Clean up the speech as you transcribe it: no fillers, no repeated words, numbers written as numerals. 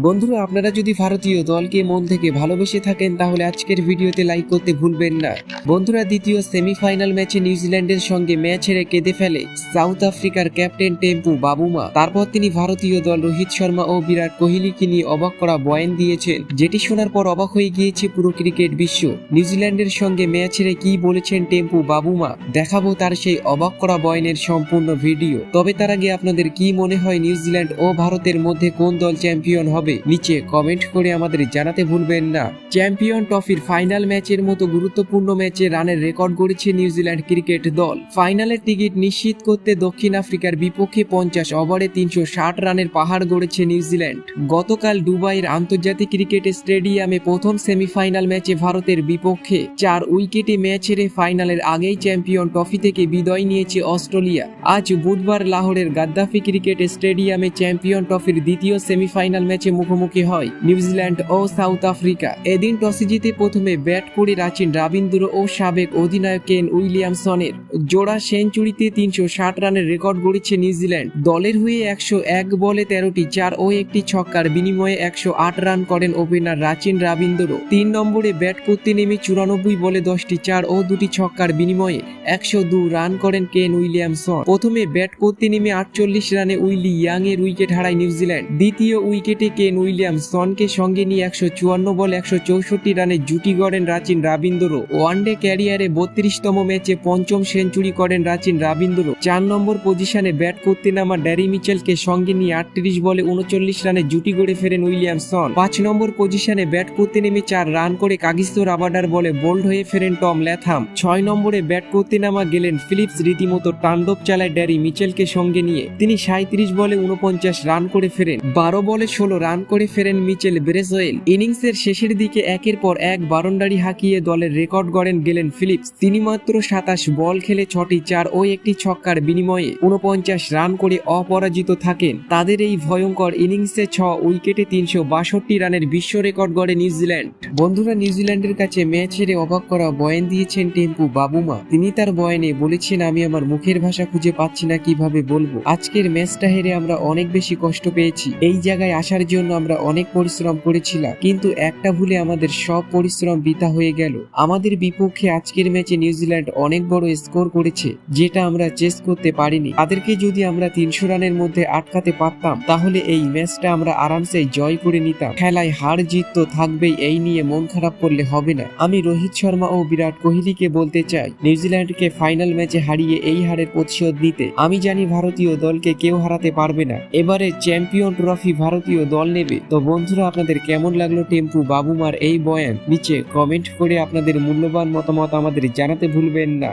বন্ধুরা, আপনারা যদি ভারতীয় দলকে মন থেকে ভালোবেসে থাকেন তাহলে আজকের ভিডিওতে লাইক করতে ভুলবেন না। বন্ধুরা, দ্বিতীয় সেমিফাইনাল ম্যাচে নিউজিল্যান্ডের সঙ্গে ম্যাচ হেরে কেঁদে ফেলে সাউথ আফ্রিকার ক্যাপ্টেন টেম্পু বাবুমা। তারপর তিনি ভারতীয় দল রোহিত শর্মা ও বিরাট কোহলিকে নিয়ে অবাক করা বয়ান দিয়েছেন, যেটি শোনার পর অবাক হয়ে গিয়েছে পুরো ক্রিকেট বিশ্ব। নিউজিল্যান্ডের সঙ্গে ম্যাচ হেরে কি বলেছেন টেম্পু বাবুমা, দেখাবো তার সেই অবাক করা বয়ানের সম্পূর্ণ ভিডিও। তবে তার আগে আপনাদের কি মনে হয় নিউজিল্যান্ড ও ভারতের মধ্যে কোন দল চ্যাম্পিয়ন হবে নিচে কমেন্ট করে আমাদের জানাতে ভুলবেন না। চ্যাম্পিয়ন ট্রফির ফাইনাল ম্যাচের মতো গুরুত্বপূর্ণ ম্যাচে রানের রেকর্ড গড়েছে নিউজিল্যান্ড ক্রিকেট দল। ফাইনালের টিকিট নিশ্চিত করতে দক্ষিণ আফ্রিকার বিপক্ষে 50 ওভারে 360 রানের পাহাড় গড়েছে নিউজিল্যান্ড। গতকাল দুবাইয়ের আন্তর্জাতিক ক্রিকেট স্টেডিয়ামে প্রথম সেমিফাইনাল ম্যাচে ভারতের বিপক্ষে 4 উইকেটে ম্যাচ হেরে ফাইনালের আগেই চ্যাম্পিয়ন ট্রফি থেকে বিদায় নিয়েছে অস্ট্রেলিয়া। আজ বুধবার লাহোরের গাদ্দাফি ক্রিকেট স্টেডিয়ামে চ্যাম্পিয়ন ট্রফির দ্বিতীয় সেমিফাইনাল ম্যাচে মুখোমুখি হয় নিউজিল্যান্ড ও সাউথ আফ্রিকা। এদিন টসে জিতে প্রথমে ব্যাট করে রাচিন রবীন্দ্র ও সাবেক অধিনায়ক কেন উইলিয়ামসনের জোড়া সেঞ্চুরিতে 360 রানের রেকর্ড গড়েছে নিউজিল্যান্ড। দলের হয়ে 101 বলে 13টি 4 ও একটি ছক্কার বিনিময়ে 108 রান করেন ওপেনার রাচিন রবীন্দ্র। 3 নম্বরে ব্যাট করতে নেমে 94 বলে 10টি 4 ও 2টি ছক্কার বিনিময়ে 102 রান করেন কেন উইলিয়ামসন। প্রথমে ব্যাট করতে নেমে 48 রানে উইলি ইয়াং এর উইকেট হারায় নিউজিল্যান্ড। দ্বিতীয় উইকেটে কেন উইলিয়ামসনকে সঙ্গে নিয়ে 154 বলে 164 রানে জুটি গড়েন রাচিন রবীন্দ্র। ওয়ানডে ক্যারিয়ারে 32তম ম্যাচে পঞ্চম সেঞ্চুরি করেন রাচিন রবীন্দ্র। 4 নম্বর পজিশনে ব্যাট করতে নামা ড্যারি মিচেলকে সঙ্গে নিয়ে 38 বলে 39 রানে জুটি গড়ে ফেরেন উইলিয়ামসন। 5 নম্বর পজিশনে ব্যাট করতে নেমে 4 রান করে কাগিসো রাবাডার বলে বোল্ড হয়ে ফেরেন টম ল্যাথাম। 6 নম্বরে ব্যাট করতে নামা গেলেন ফিলিপস রীতিমতো তাণ্ডব চালায় ড্যারি মিচেলকে সঙ্গে নিয়ে। তিনি 37 বলে 49 রান করে ফেরেন। 12 বলে 16 রান করে ফেরেন মিচেল ব্রেসওয়েল। ইনিংসের শেষের দিকে একের পর এক বাউন্ডারি হাঁকিয়ে দলের রেকর্ড গড়েন গেলেন ফিলিপস। তিনি মাত্র 27 বল খেলে 6টি 4 ও একটি ছক্কার বিনিময়ে 49 রান করে অপরাজিত থাকেন। তাদের এই ভয়ঙ্কর ইনিংসে 6 উইকেটে 362 রানের বিশ্ব রেকর্ড গড়ে নিউজিল্যান্ড। বন্ধুরা, নিউজিল্যান্ডের কাছে ম্যাচ হেরে অবাক করা বয়ান দিয়েছেন টেম্পু বাবুমা। তিনি তার বয়ানে বলেছেন, আমি আমার মুখের ভাষা খুঁজে পাচ্ছি না কিভাবে বলবো। আজকের ম্যাচটা হেরে আমরা অনেক বেশি কষ্ট পেয়েছি। এই জায়গায় আসার জন্য আমরা অনেক পরিশ্রম করেছিলাম, কিন্তু একটা ভুলে আমাদের সব পরিশ্রম বৃথা হয়ে গেল। আমাদের বিপক্ষে আজকের ম্যাচে নিউজিল্যান্ড অনেক বড় স্কোর করেছে, যেটা আমরা চেস করতে পারিনি। তাদেরকে যদি আমরা 300 রানের মধ্যে আটকাতে পারতাম তাহলে এই ম্যাচটা আমরা আরামসে জয় করে নিতাম। খেলায় হার জিত তো থাকবেই, এই নিয়ে মন খারাপ করলে হবে না। আমি রোহিত শর্মা ও বিরাট কোহলিকে বলতে চাই, নিউজিল্যান্ডকে ফাইনাল ম্যাচে হারিয়ে এই হারের প্রতিশোধ নিতে। আমি জানি ভারতীয় দলকে কেউ হারাতে পারবে না। এবারে চ্যাম্পিয়ন ট্রফি ভারতীয় দল নেবে। তো বন্ধুরা, আপনাদের কেমন লাগলো টেম্পু বাবুমার এই বয়ান নিচে কমেন্ট করে আপনাদের মূল্যবান মতামত আমাদের জানাতে ভুলবেন না।